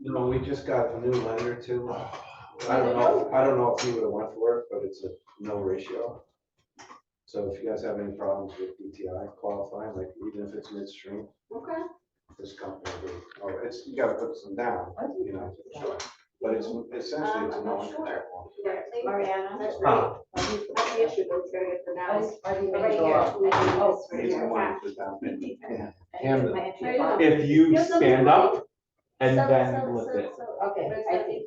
No, we just got a new lender too. I don't know if he would have went for it, but it's a no ratio. So if you guys have any problems with DTI qualifying, like even if it's midstream, Okay. this company, you gotta put some down, you know, sure. But it's essentially it's a no internet one. Mariana, that's great. That's the issue, but it's gotta get the now. Right It's here. one for down payment. Yeah. And If you stand up and then lift it. Okay, I think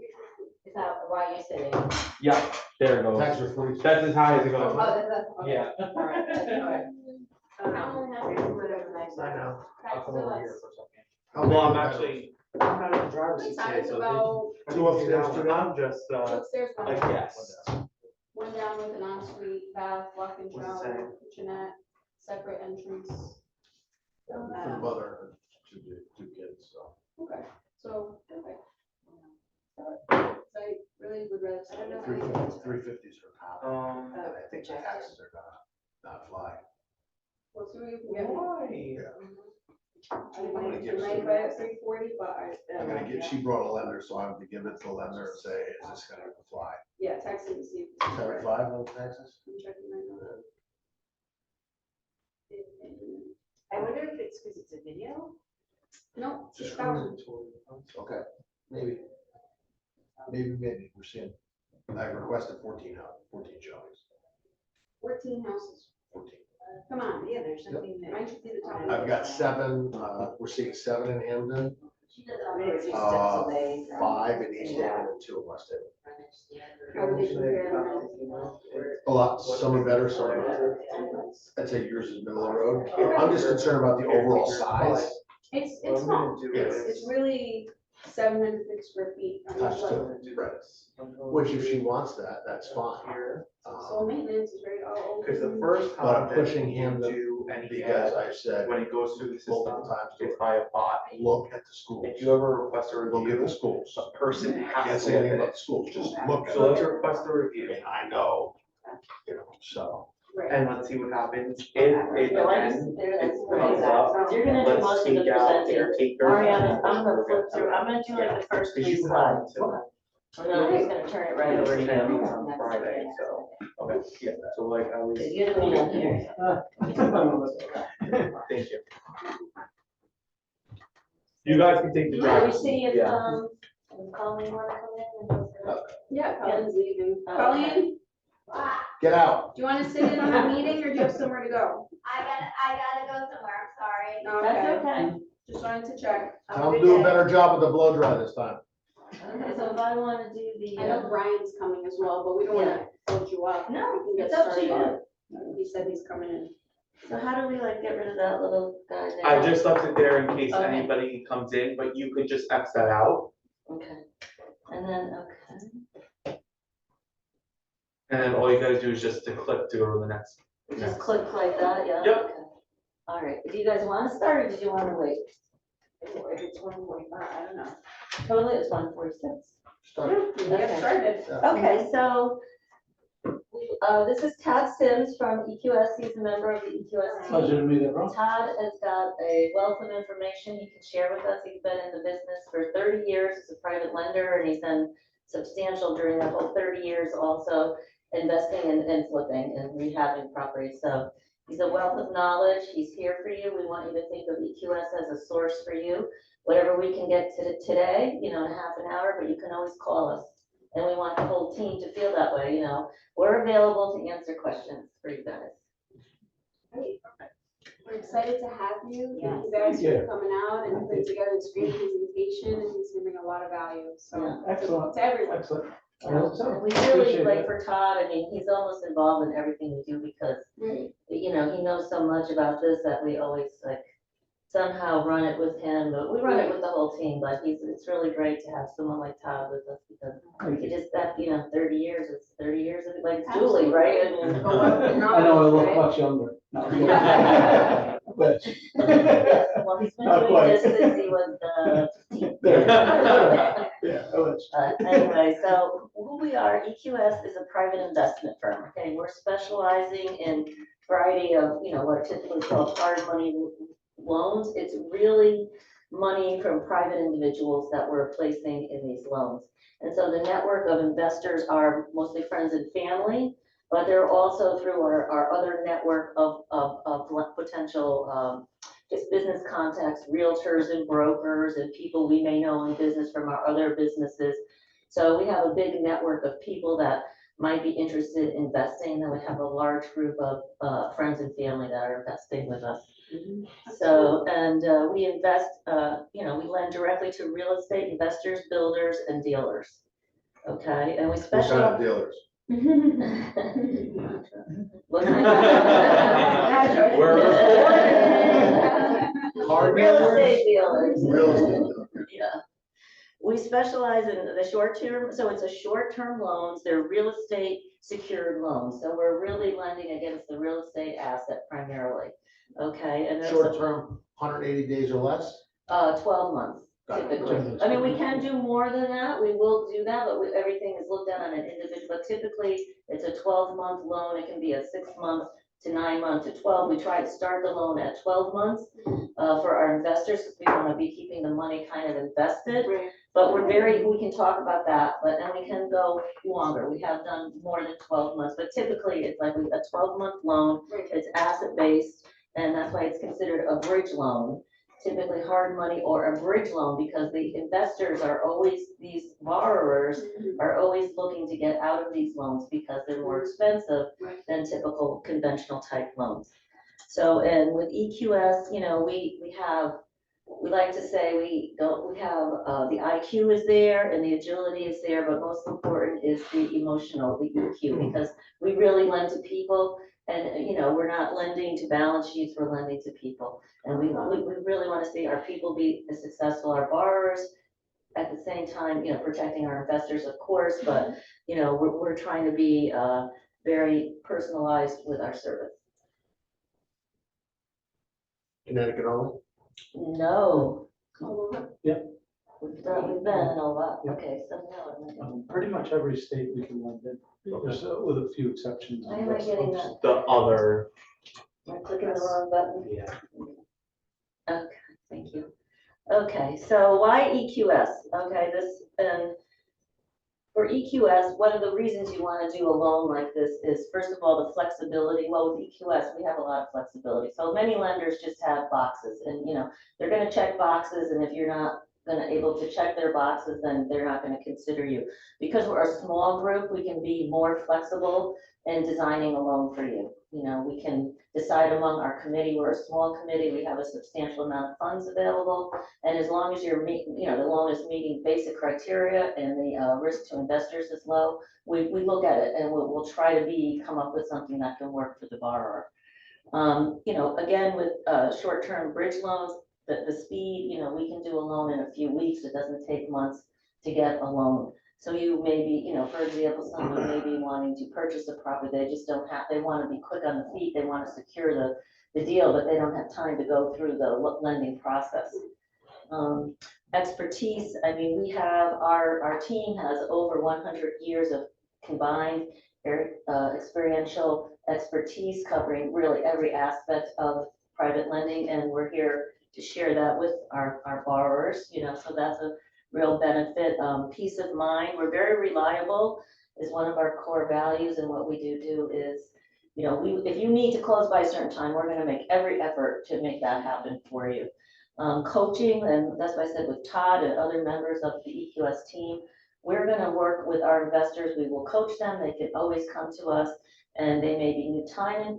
it's not why you said it. Yeah, there it goes. Tax refund. That's as high as it Oh, goes. that's, okay. Yeah. All right, all right. I only have whatever nice. I know. I'll come over here for a second. How Well, I'm many actually, I'm not in the driver's seat It's today, so about Two upstairs, two down? I'm just, upstairs, a one down. guest. One down with an ensuite, bath, walk-in What's it shower, kitchenette, separate entrance. For the mother, two kids, so. Okay, so, okay. So I really would rather. I don't know. 350 is her top. Um, And I think the taxes are gonna not fly. We'll see what you can get. why? I might buy it 340, but I'm gonna get, she brought a lender, so I'm gonna give it to the lender and say, is this gonna fly? yeah, text and see. 75 on taxes? I'm checking right now. I wonder if it's because it's a video? No, Just 6,000. Okay, maybe. Maybe, we're seeing, I requested 14 showings, 14 houses. 14. Come on, Yeah, there's something there. I should see the top. I've got 7, we're seeing 7 in Hamden, Maybe a few steps away. 5 in East Hampton and 2 in West Hampton. How would they compare them? A lot, some are better, some are not. I'd say yours is middle of the road. I'm just concerned about the overall size. It's small. It's really 750 square feet. I mean, Touch like- to, right. Which if she wants that, that's fine. So maintenance is very, Because the first But I'm time that pushing you him to, do anything, because I said when it goes through the system, multiple times, it's by a bot. look at the schools. If you ever request a Look at the review, schools. a person Can't has to say look anything at about it. the schools, just look. So let's request a I review mean, I know, so. right. and let's see what happens. If it No, I again, just, there, that's comes pretty up, bad. You're gonna do let's most of the take out presenting. caretaker. Mariana, I'm gonna flip through, I'm gonna do like the first 3 Because you slides. have to. And then I'm just gonna turn it right over to you. On Friday, so, okay, yeah, so like at least. You're the man here. Thank you. You guys can take the Let me drive. see if, Yeah. Colleen wanna come in and go Yeah, Colleen's leaving. Oh, Colleen, Get out. do you want to sit in on a meeting or do you have somewhere to go? I gotta go somewhere, I'm sorry. through? That's okay. Just wanted to check. Have Tell a them good do a day. better job with the blow dry this time. Okay, so if I wanna do the, I know Brian's coming as well, but we don't want to hold you up. No, We can get it's up to started. He said he's coming in. so how do we like get rid of that little guy there? I just left it there in case Okay. anybody comes in, but you could just X that out. Okay, and then, okay, And then all you gotta do is just to click to go to the next. just click like that, yeah? Yep. Okay. All right, do you guys wanna start or did you wanna wait? If it's 1:45, I don't know. Totally, it's 1:46. Start. We get Okay. started. Okay, so, this is Todd Sims from EQS, he's a member of the EQS team. Pleasure to meet you, bro. Todd has got a wealth of information he can share with us. He's been in the business for 30 years as a private lender, and he's been substantial during that whole 30 years also investing and flipping and rehabbing properties. So he's a wealth of knowledge. He's here for you. We want you to think of EQS as a source for you. Whatever we can get to today, in a half an hour, but you can always call us. And we want the whole team to feel that way, We're available to answer questions for you guys. We're excited to have you. Yes. Thank you guys Thank you. for coming out and putting together this great presentation, and he's gonna bring a lot of value, so. Yeah. Excellent. To everyone. Excellent. I Yeah, hope so. and we really, Appreciate like it. for Todd, he's almost involved in everything we do because, Right. he knows so much about this that we always somehow run it with him, but we run it with the whole team, but it's really great to have someone like Todd with us because Thank he you. just, 30 years, it's 30 years of like Julie, right? Go up and I know I look right? much younger. No, but- Yes, well, he's been Not doing quite. this since he was, Yeah, I wish. Anyway, so who we are, EQS is a private investment firm, okay? We're specializing in variety of, what are typically called hard money loans. It's really money from private individuals that we're placing in these loans. And so the network of investors are mostly friends and family, but they're also through our other network of potential just business contacts, realtors and brokers and people we may know in business from our other businesses. So we have a big network of people that might be interested in investing, and then we have a large group of friends and family that are investing with us. So, and we invest, we lend directly to real estate investors, builders, and dealers. Okay, and we What kind specialize. of dealers? What kind We're Car Real dealers? estate dealers. Real estate dealers. Yeah. We specialize in the short term, so it's a short-term loans, they're real estate secured loans. So we're really lending against the real estate asset primarily, okay? And there's Short term, 180 days or less? 12 months Got it. typically. I mean, we can do more than that, we will do that, but everything is looked at on an individual, but typically it's a 12-month loan, it can be a 6 month to 9 month to 12. We try to start the loan at 12 months for our investors, because we want to be keeping the money kind of invested. Right. But we can talk about that, and we can go longer. We have done more than 12 months, but typically it's like a 12-month loan. It's asset-based, and that's why it's considered a bridge loan. Typically hard money or a bridge loan, because the investors are always, these borrowers are always looking to get out of these loans because they're more expensive than typical conventional type loans. So, and with EQS, we like to say we have, the IQ is there and the agility is there, but most important is the emotional, the EQ, because we really lend to people. And, we're not lending to balance sheets, we're lending to people. And we really want to see our people be as successful, our borrowers, at the same time, protecting our investors, of course, but, we're trying to be very personalized with our service. Connecticut only? No. Yep. We've been in a lot, Yep. okay, so no. Pretty much every state we can lend in, with a few exceptions. Why am I getting that? the other, Am I clicking the wrong button? Yeah. Okay, thank you. Okay, so why EQS? Okay, for EQS, one of the reasons you want to do a loan like this is, first of all, the flexibility. Well, with EQS, we have a lot of flexibility. So many lenders just have boxes, and they're going to check boxes, and if you're not able to check their boxes, then they're not going to consider you. Because we're a small group, we can be more flexible in designing a loan for you. We can decide among our committee. We're a small committee. We have a substantial amount of funds available. And as long as the loan is meeting basic criteria and the risk to investors is low, we look at it and we'll try to come up with something that can work for the borrower. Again, with short-term bridge loans, the speed, we can do a loan in a few weeks. It doesn't take months to get a loan. So you may be, for example, someone may be wanting to purchase a property, they just don't have, they want to be quick on the feet, they want to secure the deal, but they don't have time to go through the lending process. Expertise, I mean, we have, our team has over 100 years of combined experiential expertise covering really every aspect of private lending, and we're here to share that with our borrowers, so that's a real benefit. Peace of mind, we're very reliable is one of our core values, and what we do is, if you need to close by a certain time, we're going to make every effort to make that happen for you. Coaching, and that's why I said with Todd and other members of the EQS team, we're going to work with our investors. We will coach them. They can always come to us, and they may be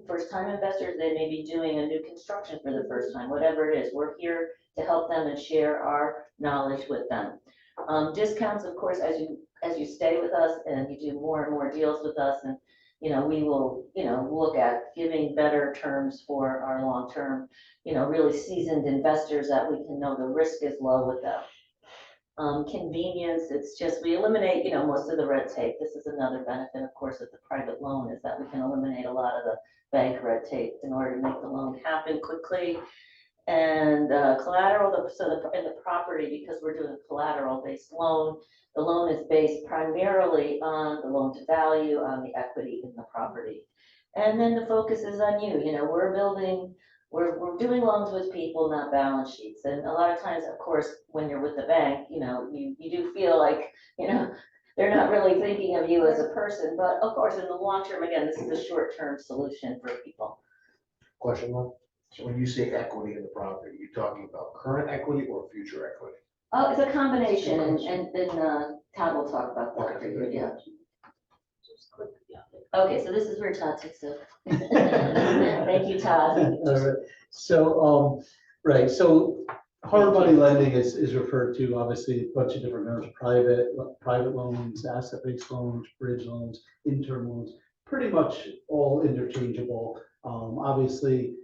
first-time investors. They may be doing a new construction for the first time, whatever it is. We're here to help them and share our knowledge with them. Discounts, of course, as you stay with us and you do more and more deals with us, and we will look at giving better terms for our long-term, really seasoned investors that we can know the risk is low with them. Convenience, it's just, we eliminate, most of the red tape. This is another benefit, of course, of the private loan, is that we can eliminate a lot of the bank red tape in order to make the loan happen quickly. And collateral, in the property, because we're doing a collateral-based loan, the loan is based primarily on the loan to value, on the equity in the property. And then the focus is on you. We're building we're doing loans with people, not balance sheets. And a lot of times, of course, when you're with the bank, you know, you do feel like, you know, they're not really thinking of you as a person, but of course, in the long term, again, this is a short-term solution for people. Question one, so when you say equity in the property, you're talking about current equity or future equity? Oh, it's a combination, and Todd will talk about that Okay, for you, good. yeah. Just click, yeah. Okay, so this is where Todd takes over. Thank you, Todd. All right, so, right, so hard money lending is referred to, obviously, a bunch of different terms, private loans, asset-based loans, bridge loans, interim loans, pretty much all interchangeable, obviously,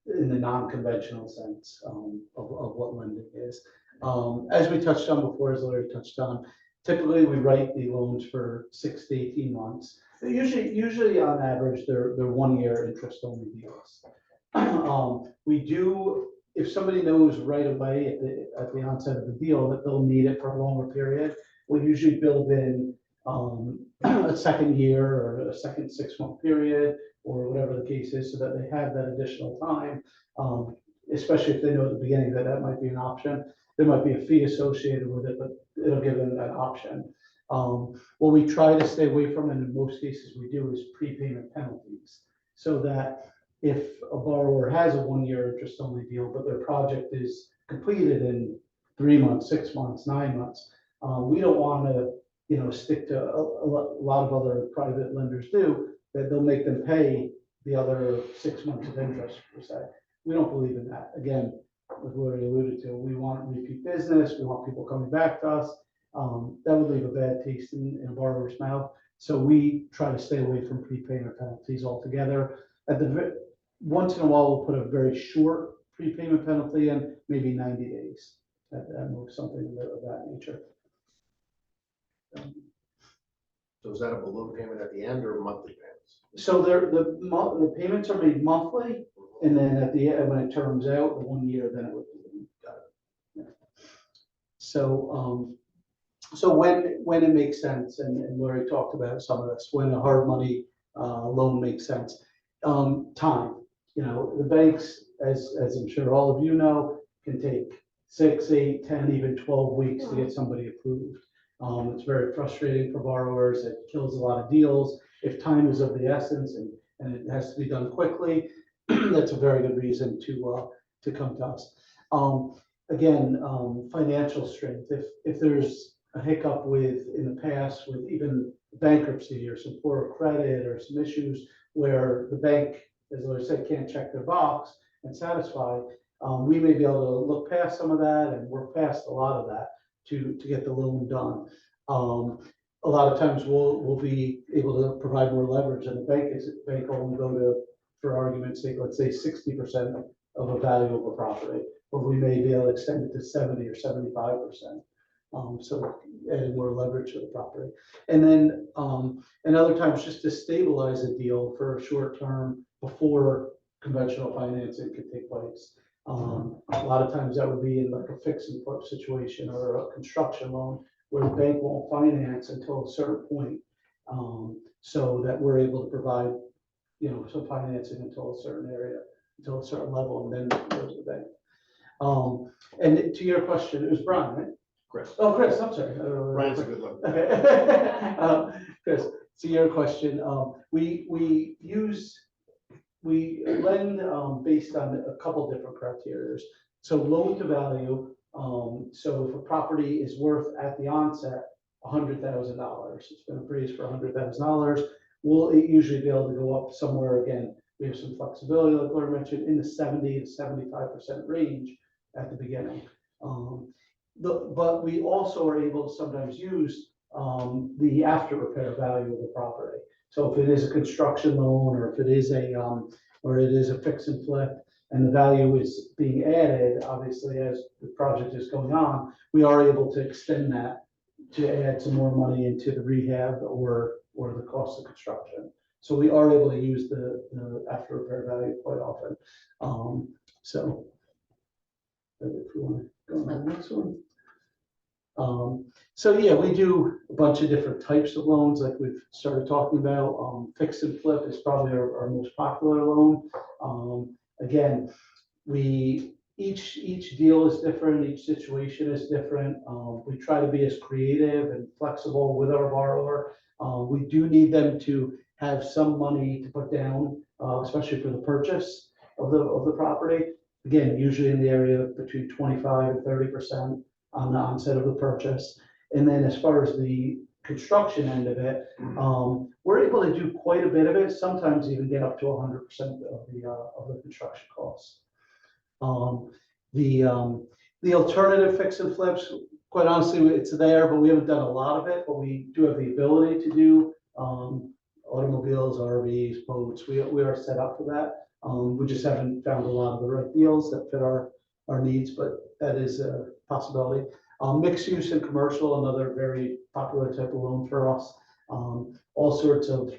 in the non-conventional sense, of what lending is. As we touched on before, as Larry touched on, typically we write the loans for 6 to 18 months. Usually on average, they're 1 year interest only deals. We do, if somebody knows right away at the onset of the deal that they'll need it for a longer period, we'll usually build in a second year or a second 6-month period or whatever the case is, so that they have that additional time, especially if they know at the beginning that that might be an option. There might be a fee associated with it, but it'll give them that option. What we try to stay away from, and in most cases we do, is prepayment penalties. So that if a borrower has a 1 year interest only deal, but their project is completed in 3 months, 6 months, 9 months, we don't want to, you know, stick to a lot of other private lenders do, that they'll make them pay the other 6 months of interest per se. We don't believe in that. Again, like we already alluded to, we want repeat business. We want people coming back to us. That would leave a bad taste in a borrower's mouth. So we try to stay away from prepayment penalties altogether. Once in a while, we'll put a very short prepayment penalty in, maybe 90 days, at most, something of that nature. So is that a balloon payment at the end or monthly payments? So the payments are made monthly, and then at the end, when it turns out, the 1 year, then it would be. Yeah. So, so when it makes sense, and Lori talked about some of this, when a hard money loan makes sense, time. You know, the banks, as I'm sure all of you know, can take 6, 8, 10, even 12 weeks to get somebody approved. It's very frustrating for borrowers. It kills a lot of deals. If time is of the essence and it has to be done quickly, that's a very good reason to come to us. Again, financial strength. If there's a hiccup in the past with even bankruptcy or some poor credit or some issues where the bank, as I said, can't check their box and satisfy, we may be able to look past some of that and work past a lot of that to get the loan done. A lot of times we'll be able to provide more leverage, and the bank will only go to, for argument's sake, let's say 60% of the value of a property, but we may be able to extend it to 70 or 75%. So adding more leverage to the property. And then, and other times just to stabilize a deal for a short term before conventional financing could take place. A lot of times that would be in like a fix and flip situation or a construction loan where the bank won't finance until a certain point. So that we're able to provide, you know, some financing until a certain area, until a certain level, and then go to the bank. And to your question, it was Brian, right? Chris. Oh, Chris, I'm sorry. Brian's a good look. Okay. Chris, to your question, we lend based on a couple different criteria. So loan to value. So if a property is worth at the onset $100,000, it's been appraised for $100,000, we'll usually be able to go up somewhere. Again, we have some flexibility, like Laura mentioned, in the 70 to 75% range at the beginning. But we also are able to sometimes use the after repair value of the property. So if it is a construction loan, or if it is a fix and flip, and the value is being added, obviously, as the project is going on, we are able to extend that to add some more money into the rehab or the cost of construction. So we are able to use the after repair value quite often. So if we want to go on to the next one. So yeah, we do a bunch of different types of loans, like we've started talking about. Fix and flip is probably our most popular loan. Again, each deal is different, each situation is different. We try to be as creative and flexible with our borrower. We do need them to have some money to put down, especially for the purchase of the property. Again, usually in the area of between 25 and 30% on the onset of the purchase. And then as far as the construction end of it, we're able to do quite a bit of it, sometimes even get up to 100% of the construction costs. The alternative fix and flips, quite honestly, it's there, but we haven't done a lot of it, but we do have the ability to do automobiles, RVs, boats. We are set up for that. We just haven't found a lot of the right deals that fit our needs, but that is a possibility. Mixed use and commercial, another very popular type of loan for us. All sorts of,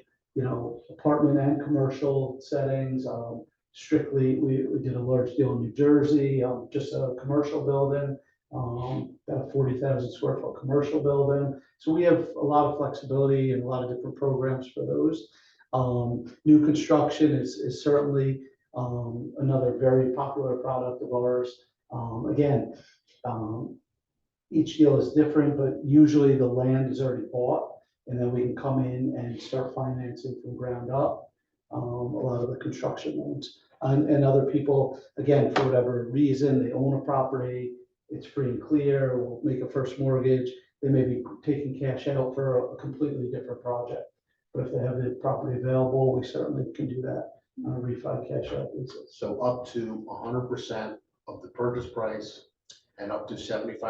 apartment and commercial settings. Strictly, we did a large deal in New Jersey, just a commercial building, about 40,000 square foot commercial building. So we have a lot of flexibility and a lot of different programs for those. New construction is certainly another very popular product of ours. Again, each deal is different, but usually the land is already bought, and then we can come in and start financing from ground up. A lot of the construction loans. And other people, again, for whatever reason, they own a property, it's free and clear, we'll make a first mortgage, they may be taking cash out for a completely different project. But if they have the property available, we certainly can do that on a refi cash out basis. So up to 100% of the purchase price and up to 75%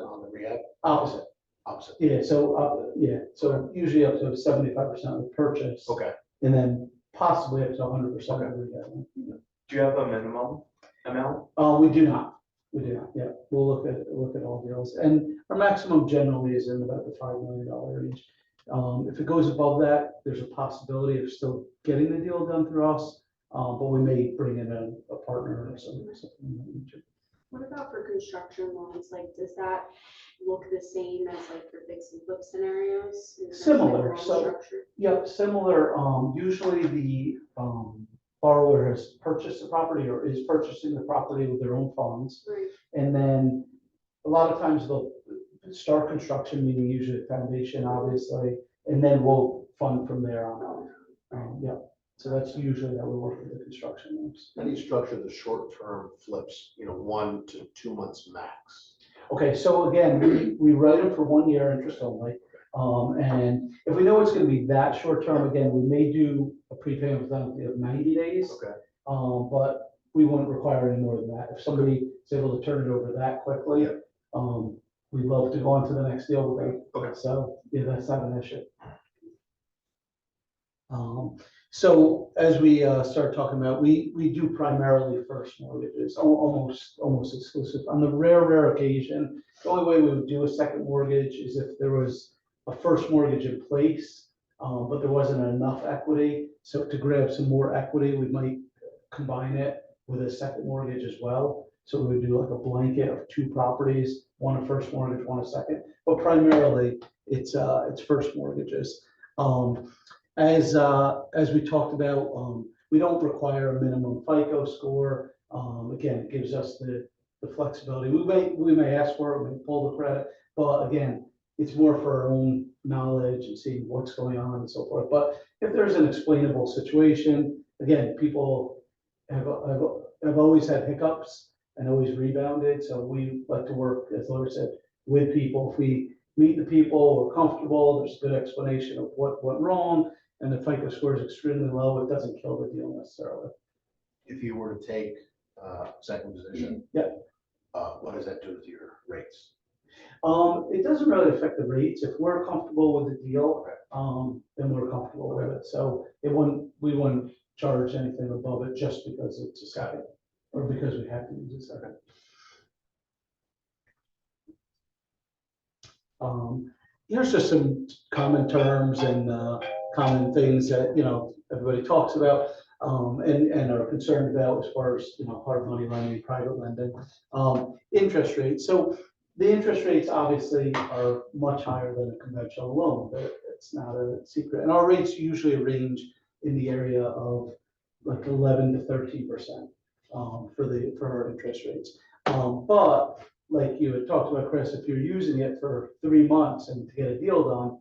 on the rehab? Opposite. Opposite. Yeah, so usually up to 75% of the purchase. Okay. And then possibly up to 100% of the rehab. Do you have a minimum amount? We do not. Yeah, we'll look at all deals, and our maximum generally is in about the $5 million range. If it goes above that, there's a possibility of still getting the deal done through us, but we may bring in a partner or something. What about for construction loans? Like, does that look the same as like for fix and flip scenarios? in terms of Similar, loan so- structure? Yep, similar. Usually the borrower has purchased the property or is purchasing the property with their own funds. Right. And then a lot of times they'll start construction, meaning usually foundation, obviously, and then we'll fund from there on out. Yeah, so that's usually how we work with the construction loans. How do you structure the short-term flips, 1 to 2 months max? Okay, so again, we write them for 1 year interest only. And if we know it's gonna be that short term, again, we may do a prepayment penalty of 90 days. Okay. But we wouldn't require any more than that. If somebody is able to turn it over that quickly, we'd love to go on to the next deal with them. Okay. So, yeah, that's not an issue. So as we start talking about, we do primarily first mortgages, almost exclusive. On the rare occasion, the only way we would do a second mortgage is if there was a first mortgage in place, but there wasn't enough equity. So to grab some more equity, we might combine it with a second mortgage as well. So we would do like a blanket of 2 properties, one a first mortgage, one a second, but primarily it's first mortgages. As we talked about, we don't require a minimum FICO score. Again, it gives us the flexibility. We may ask for it, we may pull the credit, but again, it's more for our own knowledge and seeing what's going on and so forth. But if there's an explainable situation, again, people have always had hiccups and always rebounded. So we like to work, as Laura said, with people. If we meet the people, we're comfortable, there's a good explanation of what went wrong, and the FICO score is extremely low, it doesn't kill the deal necessarily. If you were to take second position, what does that do with your rates? It doesn't really affect the rates. If we're comfortable with the deal, then we're comfortable with it. So we wouldn't charge anything above it just because it's a second, or because we have to use a second. Here's just some common terms and common things that everybody talks about and are concerned about as far as hard money lending, private lending, interest rates. So the interest rates obviously are much higher than a conventional loan. It's not a secret, and our rates usually range in the area of like 11 to 13%. for our interest rates. But like you had talked about, Chris, if you're using it for 3 months and to get a deal done,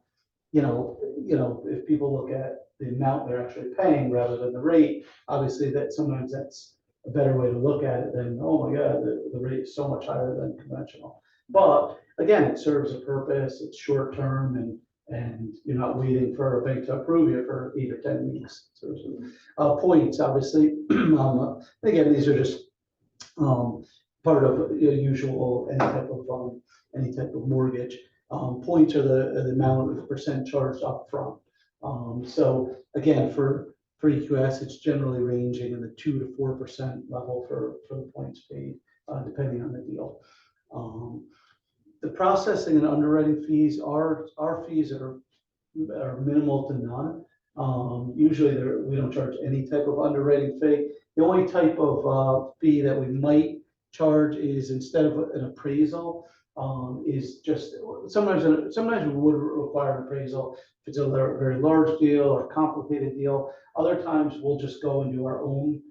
if people look at the amount they're actually paying rather than the rate, obviously that sometimes that's a better way to look at it than, oh my God, the rate is so much higher than conventional. But again, it serves a purpose, it's short term, and you're not waiting for a bank to approve you for 8 or 10 weeks. So, points, obviously, again, these are just part of usual any type of mortgage. Points are the amount of the percent charged up front. So again, for EQS, it's generally ranging in the 2 to 4% level for the points paid, depending on the deal. The processing and underwriting fees, our fees are minimal to none. Usually we don't charge any type of underwriting fee. The only type of fee that we might charge is, instead of an appraisal, is just sometimes we would require an appraisal if it's a very large deal or complicated deal. Other times we'll just go and do our own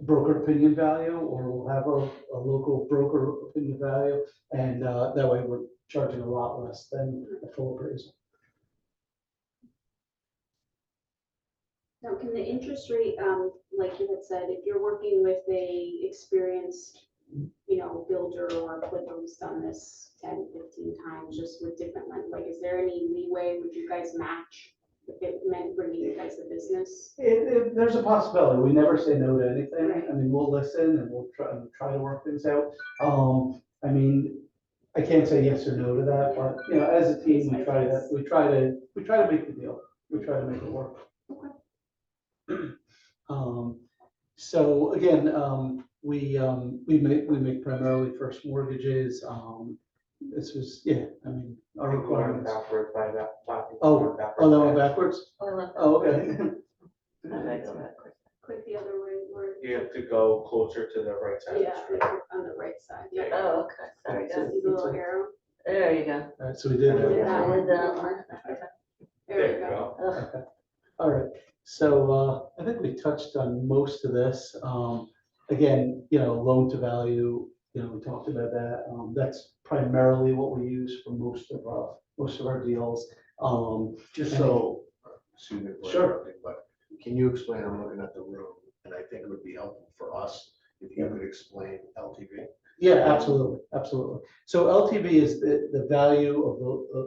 broker opinion value, or we'll have a local broker opinion value, and that way we're charging a lot less than a full appraisal. Now, can the interest rate, like you had said, if you're working with a experienced, builder or flipper who's done this 10, 15 times, just with different, like, is there any leeway? Would you guys match if it meant bringing you guys the business? There's a possibility. We never say no to anything. Right. I mean, we'll listen and we'll try to work things out. I mean, I can't say yes or no to that, but as a team, we try to make the deal. We try to make it work. Okay. So again, we make primarily first mortgages. This was, our requirements. Backwards by that. Oh, that went backwards? Oh, okay. Click the other way, where, You have to go closer to the right side of the yeah, screen. on the right side. Yeah. Oh, okay, sorry, See the little arrow? there you go. All right, so we did. We did that I one. did that one. There we go. Ugh. All right, so I think we touched on most of this. Again, loan to value, we talked about that. That's primarily what we use for most of our deals. Just so, excuse me for Sure. interrupting, but can you explain, I'm looking at the room, and I think it would be helpful for us if you could explain LTV. Yeah, absolutely, absolutely. So LTV is the value of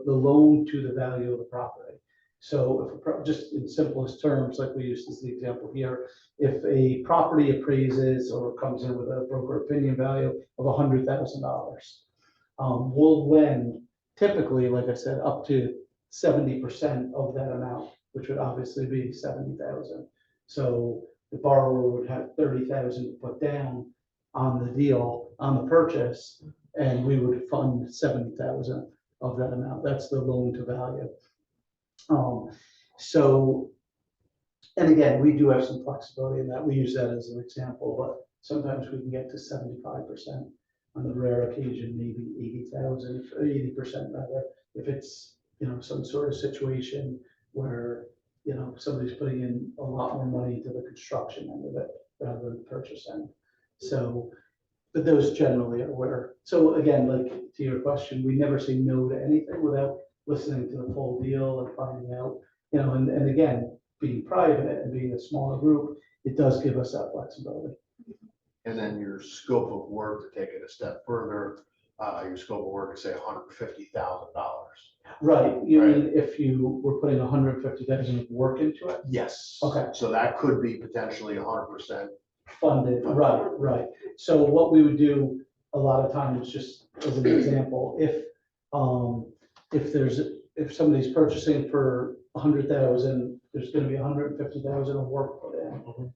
the loan to the value of the property. So just in simplest terms, like we used as the example here, if a property appraises or comes in with a broker opinion value of $100,000, we'll lend typically, like I said, up to 70% of that amount, which would obviously be 70,000. So the borrower would have 30,000 to put down on the deal, on the purchase, and we would fund 70,000 of that amount. That's the loan to value. And again, we do have some flexibility in that. We use that as an example, but sometimes we can get to 75%. On the rare occasion, maybe 80,000, 80% rather, if it's, some sort of situation where, somebody's putting in a lot more money into the construction end of it rather than the purchase end. So, but those generally are where, so again, like to your question, we never say no to anything without listening to the full deal and finding out, and again, being private and being a smaller group, it does give us that flexibility. And then your scope of work, to take it a step further, your scope of work is say $150,000. Right, you mean if you were putting 150,000 of work into it? Yes. Okay. So that could be potentially 100%. Funded, right. So what we would do a lot of times, just as an example, if somebody's purchasing for 100,000, there's gonna be 150,000 of work put in.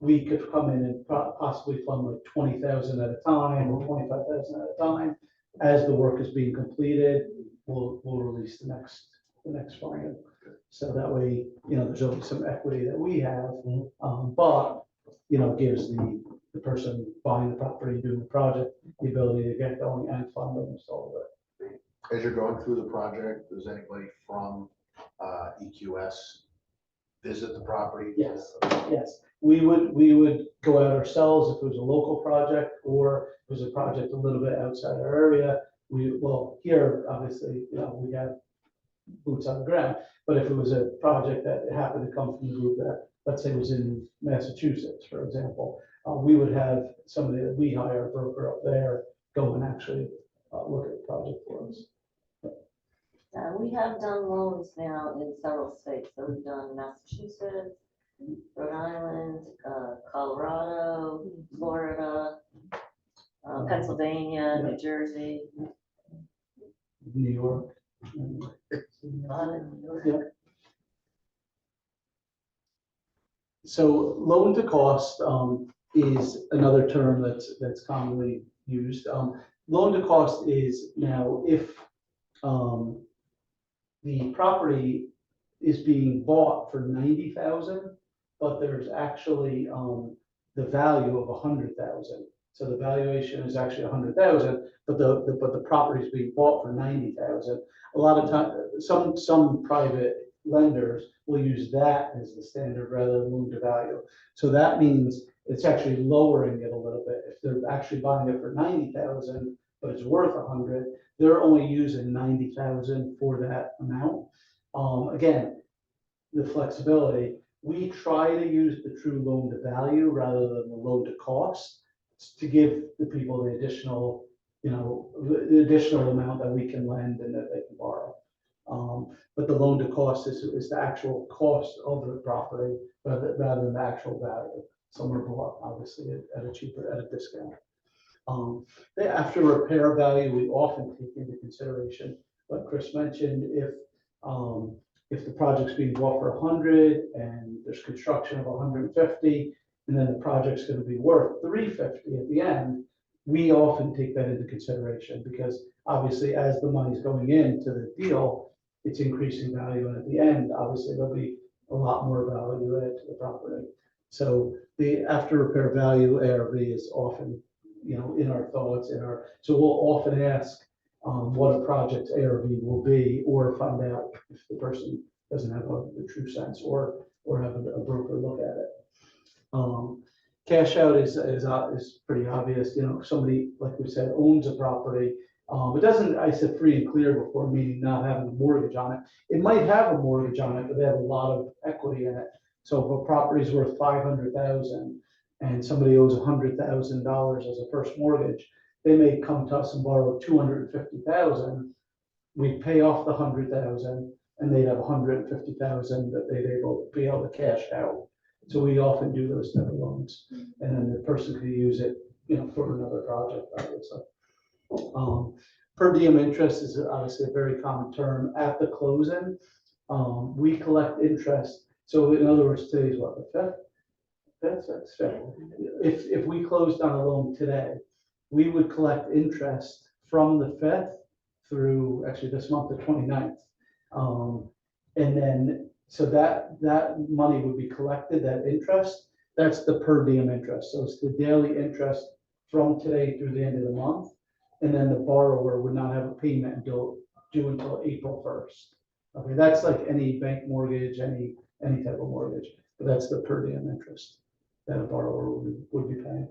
We could come in and possibly fund like 20,000 at a time or 25,000 at a time. As the work is being completed, we'll release the next funding. So that way, there's always some equity that we have, but gives the person buying the property, doing the project, the ability to get going and fund and install it. As you're going through the project, does anybody from EQS visit the property? Yes. we would go out ourselves if it was a local project, or if it was a project a little bit outside our area. Well, here, obviously, we have boots on the ground, but if it was a project that happened to come from the group that, let's say, was in Massachusetts, for example, we would have somebody that we hire, a broker up there, go and actually look at the project for us. We have done loans now in several states, so we've done Massachusetts, Rhode Island, Colorado, Florida, Pennsylvania, New Jersey. New York. Yeah. So loan to cost is another term that's commonly used. Loan to cost is now if the property is being bought for 90,000, but there's actually the value of 100,000. So the valuation is actually 100,000, but the property is being bought for 90,000. A lot of times, some private lenders will use that as the standard rather than loan to value. So that means it's actually lowering it a little bit. If they're actually buying it for 90,000, but it's worth 100, they're only using 90,000 for that amount. Again, the flexibility. We try to use the true loan to value rather than the loan to cost to give the people the additional, the additional amount that we can lend and that they can borrow. But the loan to cost is the actual cost of the property rather than the actual value. Some are bought obviously at a discount. The after repair value, we often take into consideration what Chris mentioned. If the project's being bought for 100 and there's construction of 150, and then the project's going to be worth 350 at the end, we often take that into consideration because obviously as the money's going into the deal, it's increasing value, and at the end, obviously there'll be a lot more value added to the property. So the after repair value ARV is often, in our thoughts, so we'll often ask what a project's ARV will be, or find out if the person doesn't have the true sense, or have a broker look at it. Cash out is pretty obvious. If somebody, like we said, owns a property, it doesn't, I said free and clear before, meaning not having a mortgage on it. It might have a mortgage on it, but they have a lot of equity in it. So if a property is worth 500,000 and somebody owes $100,000 as a first mortgage, they may come to us and borrow 250,000. We pay off the 100,000, and they'd have 150,000 that they'd be able to cash out. So we often do those type of loans, and then the person could use it, for another project, obviously. Per diem interest is obviously a very common term. At the closing, we collect interest. So in other words, today's what, the 5th? That's fifth. If we closed on a loan today, we would collect interest from the 5th through actually this month, the 29th. And then, so that money would be collected, that interest, that's the per diem interest. So it's the daily interest from today through the end of the month. And then the borrower would not have a payment due until April 1st. Okay, that's like any bank mortgage, any type of mortgage, but that's the per diem interest that a borrower would be paying.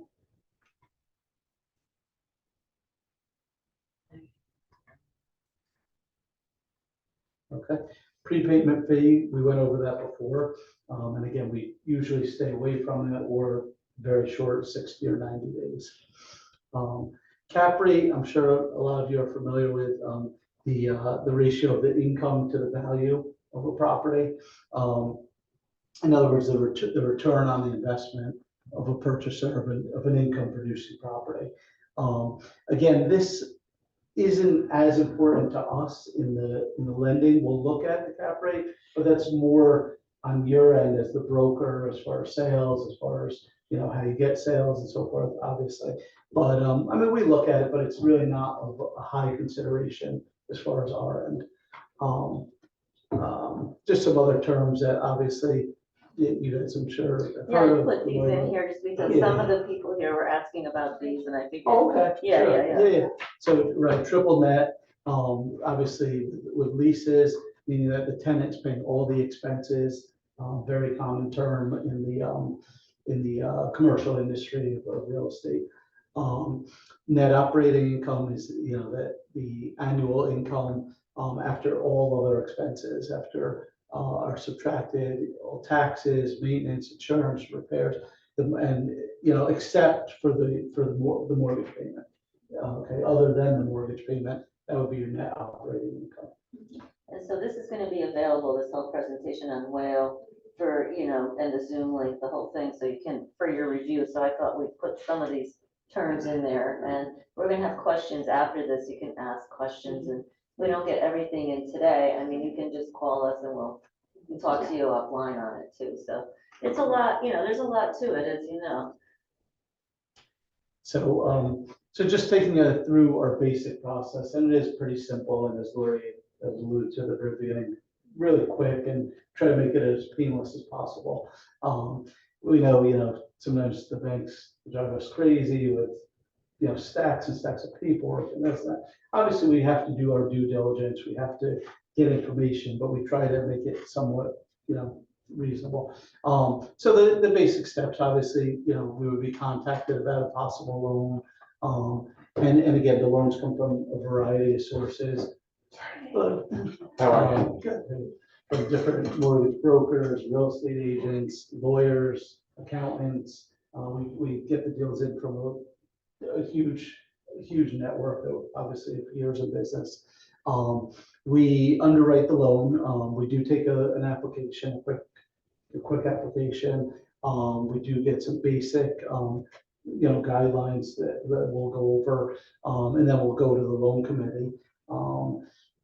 Okay, prepayment fee, we went over that before. And again, we usually stay away from it, or very short, 60 or 90 days. Cap rate, I'm sure a lot of you are familiar with the ratio of the income to the value of a property. In other words, the return on the investment of a purchaser of an income producing property. Again, this isn't as important to us in the lending. We'll look at the cap rate, but that's more on your end as the broker, as far as sales, as far as how you get sales and so forth, obviously. But I mean, we look at it, but it's really not of a high consideration as far as our end. Just some other terms that obviously you guys, I'm sure. Yeah, I put these in here just because some of the people here were asking about these, and I figured. Oh, okay. Yeah, Sure. yeah. So, right, triple net, obviously with leases, meaning that the tenant's paying all the expenses, very common term in commercial industry of real estate. Net operating income is, that the annual income, after all other expenses, after, are subtracted, all taxes, maintenance, insurance, repairs, and, except for the mortgage payment. Okay, other than the mortgage payment, that would be your net operating income. And so this is gonna be available, this whole presentation on Whale for, and the Zoom link, the whole thing, so you can, for your review. So I thought we'd put some of these terms in there, and we're gonna have questions after this. You can ask questions, and we don't get everything in today. I mean, you can just call us and we'll talk to you offline on it too. So it's a lot, there's a lot to it, as you know. So just taking it through our basic process, and it is pretty simple, and as Lori alluded to at the very beginning, really quick and try to make it as painless as possible. We know, sometimes the banks drive us crazy with, stacks and stacks of paperwork and that's that. Obviously, we have to do our due diligence, we have to get information, but we try to make it somewhat, reasonable. So the basic steps, obviously, we would be contacted about a possible loan. And again, the loans come from a variety of sources. But, good. From different mortgage brokers, real estate agents, lawyers, accountants. We get the deals in from a huge network of obviously years of business. We underwrite the loan. We do take an application, a quick application. We do get some basic, guidelines that we'll go over, and then we'll go to the loan committee.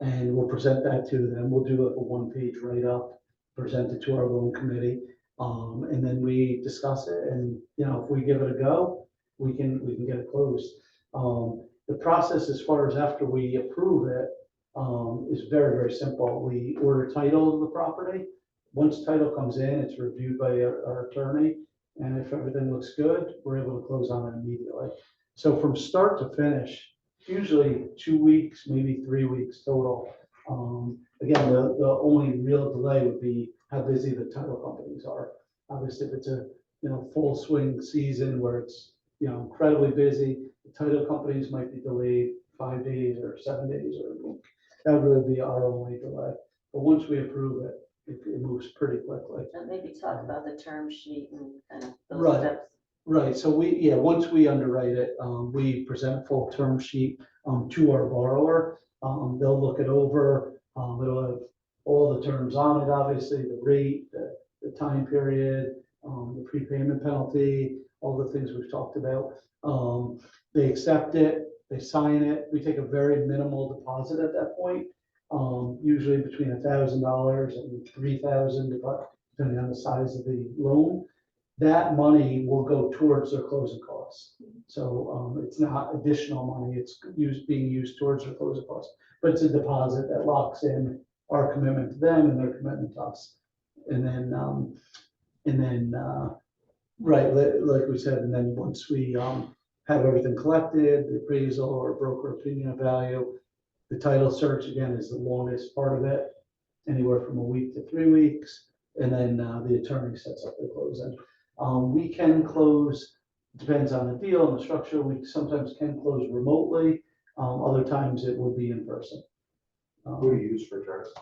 And we'll present that to them. We'll do like a one-page write-up, present it to our loan committee. And then we discuss it, and, if we give it a go, we can get it closed. The process as far as after we approve it, is very, very simple. We order title of the property. Once title comes in, it's reviewed by our attorney, and if everything looks good, we're able to close on it immediately. So from start to finish, usually 2 weeks, maybe 3 weeks total. Again, the only real delay would be how busy the title companies are. Obviously, if it's a, full swing season where it's, incredibly busy, the title companies might be delayed 5 days or 7 days or a week. That would really be our only delay. But once we approve it, it moves pretty quickly. And maybe talk about the term sheet and kind of those Right. steps. Right, so once we underwrite it, we present a full term sheet to our borrower. They'll look it over. It'll have all the terms on it, obviously, the rate, the time period, the prepayment penalty, all the things we've talked about. They accept it, they sign it. We take a very minimal deposit at that point, usually between $1,000 and $3,000, depending on the size of the loan. That money will go towards their closing costs. So it's not additional money, it's being used towards their closing costs. But it's a deposit that locks in our commitment to them and their commitment to us. And then, right, like we said, and then once we have everything collected, the appraisal or broker opinion of value, the title search again is the longest part of it, anywhere from a week to 3 weeks. And then the attorney sets up the closing. We can close, depends on the deal and the structure. We sometimes can close remotely. Other times it will be in person. Who do you use for attorneys?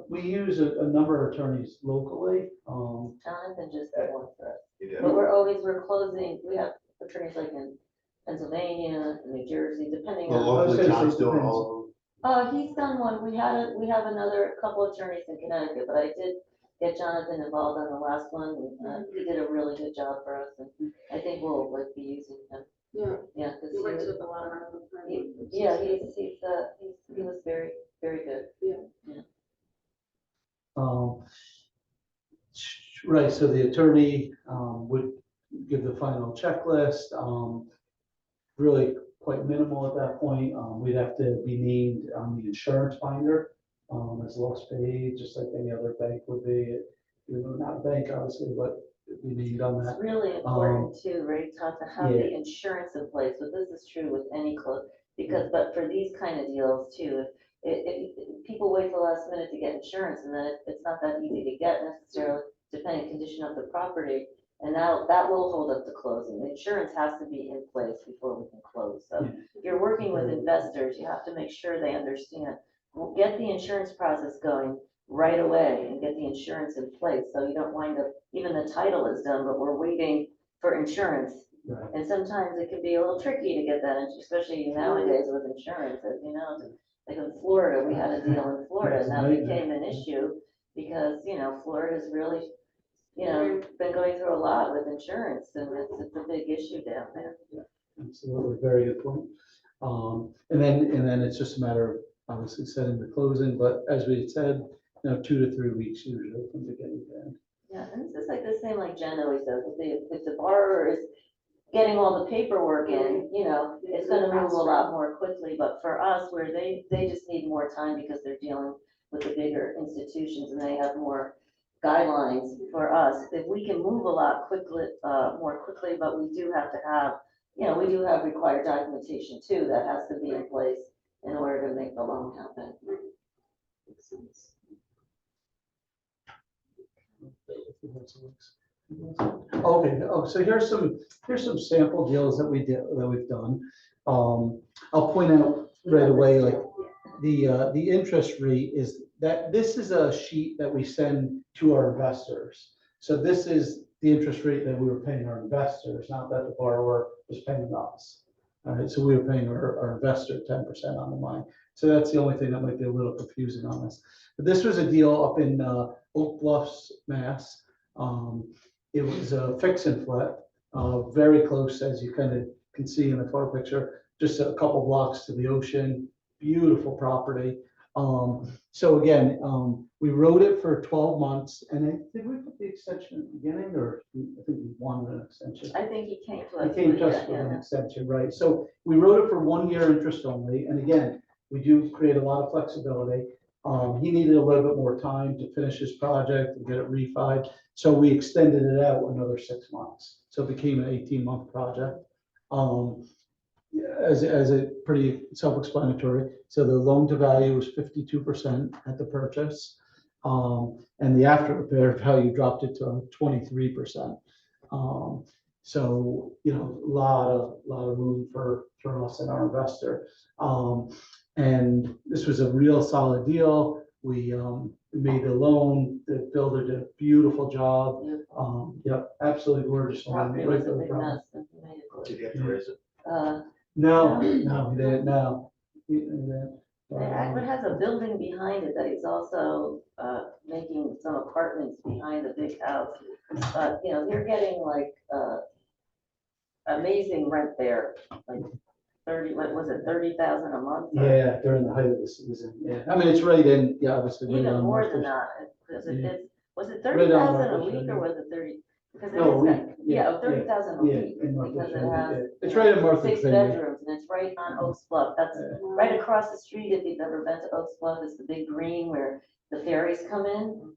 We use a number of attorneys locally. Jonathan just did one for us. You But do? we're closing, we have attorneys like in Pennsylvania, New Jersey, depending Well, on. I was locally, gonna say John's doing depends. all of them. He's done one. We have another couple attorneys in Connecticut, but I did get Jonathan involved on the last one. And, he did a really good job for us, and I think we'll like be using him. Yeah, Yeah, 'cause he works with a lot of our. he was very, very good. Right, so the attorney would give the final checklist. Really quite minimal at that point. We'd have to be named on the insurance binder as loss paid, just like any other bank would be. Not a bank, obviously, but be named on It's that. really important too, right, Todd, to have the insurance in place, but this is true with any close, but for these kind of deals too, if people wait till the last minute to get insurance, and then it's not that easy to get necessarily, depending condition of the property, And that will hold up the closing. The insurance has to be in place before we can close. So if you're working with investors, you have to make sure they understand. We'll get the insurance process going right away and get the insurance in place, so you don't wind up, even the title is done, but we're waiting for insurance. Right. And sometimes it can be a little tricky to get that, especially nowadays with insurance, as you know, like in Florida, we had a deal in Florida, and that became an issue because, Florida's really, been going through a lot with insurance, and it's a big issue down there. Absolutely, very good point. And then it's just a matter of obviously setting the closing, but as we had said, 2 to 3 weeks usually from beginning to end. Yeah, and it's just like the same, like Jen always says, if the borrower is getting all the paperwork in, it's gonna move a lot more quickly, but for us, where they just need more time because they're dealing with the bigger institutions and they have more guidelines. For us, if we can move a lot more quickly, but we do have to have, we do have required documentation too, that has to be in place in order to make the loan happen. Makes sense. Okay, so here's some sample deals that we've done. I'll point out right away, like the interest rate is that this is a sheet that we send to our investors. So this is the interest rate that we were paying our investors, not that the borrower was paying us. All right, so we were paying our investor 10% on the money. So that's the only thing that might be a little confusing on this. But this was a deal up in Oak Bluffs, Mass. It was a fix and flip, very close, as you kind of can see in the photo picture, just a couple blocks to the ocean, beautiful property. So again, we wrote it for 12 months, and did we put the extension at the beginning, or I think we wanted an extension? I think he came to us. It came to us with an extension, right? So we wrote it for 1 year interest only, and again, we do create a lot of flexibility. He needed a little bit more time to finish his project and get it refied, so we extended it out another 6 months. So it became an 18-month project. As a pretty self-explanatory. So the loan to value was 52% at the purchase. And the after repair value dropped it to 23%. So, a lot of room for us and our investor. And this was a real solid deal. We made the loan, the builder did a beautiful job. Yep, absolutely gorgeous. Property was a big mess. Did you have to raise it? No, he didn't, no. He didn't. It has a building behind it that he's also making some apartments behind the big house. But, they're getting like amazing rent there, like 30,000 a month? Yeah, during the height of the season, yeah. I mean, it's right in, yeah, obviously. right Even on more Martha's. than that, because was it Right on 30,000 a Martha's week or Vineyard. was it 30? Because it No, a is week, that, yeah, 30,000 a Yeah, week, in Martha's because it Vineyard, has. yeah. It's right in Martha's 6 Vineyard. bedrooms, and it's right on Oaks Bluff. That's Yeah. right across the street. If you've ever been to Oaks Bluff, it's the big green where the ferries come in,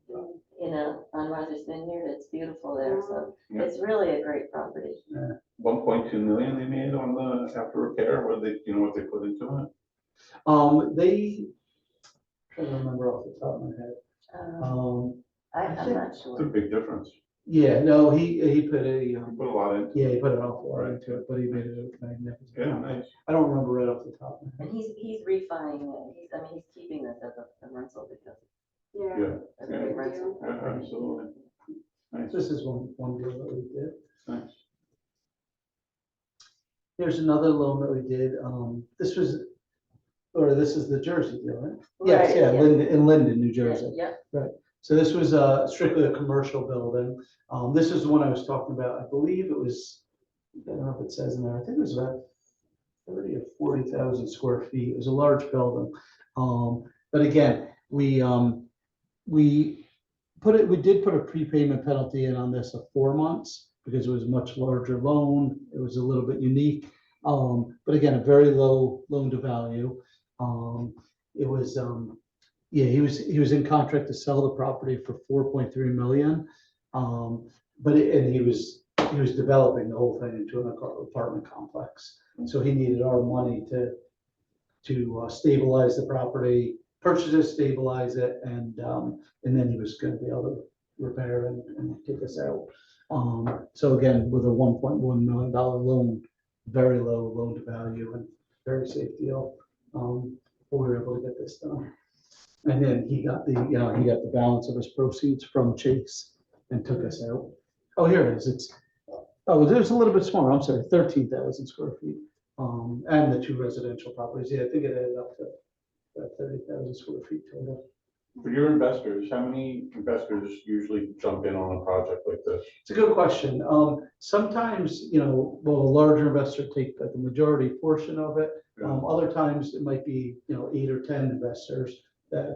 on Martha's Vineyard. It's beautiful there, so Yeah. it's really a great property. 1.2 million they made on the after repair, what they, what they put into it? They, trying to remember off the top of my head. I'm not It's a sure. big difference. Yeah, no, he put a, You put a lot into it. yeah, he put an awful lot into it, but he made it a magnificent. Yeah, nice. I don't remember right off the top of my head. And he's refining it. He's keeping this as a rental because Yeah. Yeah, it's a yeah. great rental. Yeah, absolutely. Nice, This is one deal that we did. nice. Here's another loan that we did. This is the Jersey deal, right? Yes, Right, yeah, yeah. in Linden, New Jersey. Yeah, So this was strictly a commercial building. This is the one I was talking about. I believe it was, I don't know if it says in there, I think it was about 30 or 40,000 square feet. It was a large building. But again, we did put a prepayment penalty in on this of 4 months because it was a much larger loan. It was a little bit unique. But again, a very low loan to value. It was, yeah, he was in contract to sell the property for 4.3 million. But he was developing the whole thing into an apartment complex. So he needed our money to stabilize the property, purchase it, stabilize it, and then he was going to be able to repair and take us out. So again, with a $1.1 million loan, very low loan to value and very safe deal. We were able to get this done. And then he got the balance of his proceeds from Chase and took us out. Oh, here it is. There's a little bit smaller. I'm sorry, 13,000 square feet. And the 2 residential properties. Yeah, I think it added up to about 30,000 square feet total. For your investors, how many investors usually jump in on a project like this? It's a good question. Sometimes, will a larger investor take the majority portion of it? Yeah. Other times it might be, 8 or 10 investors that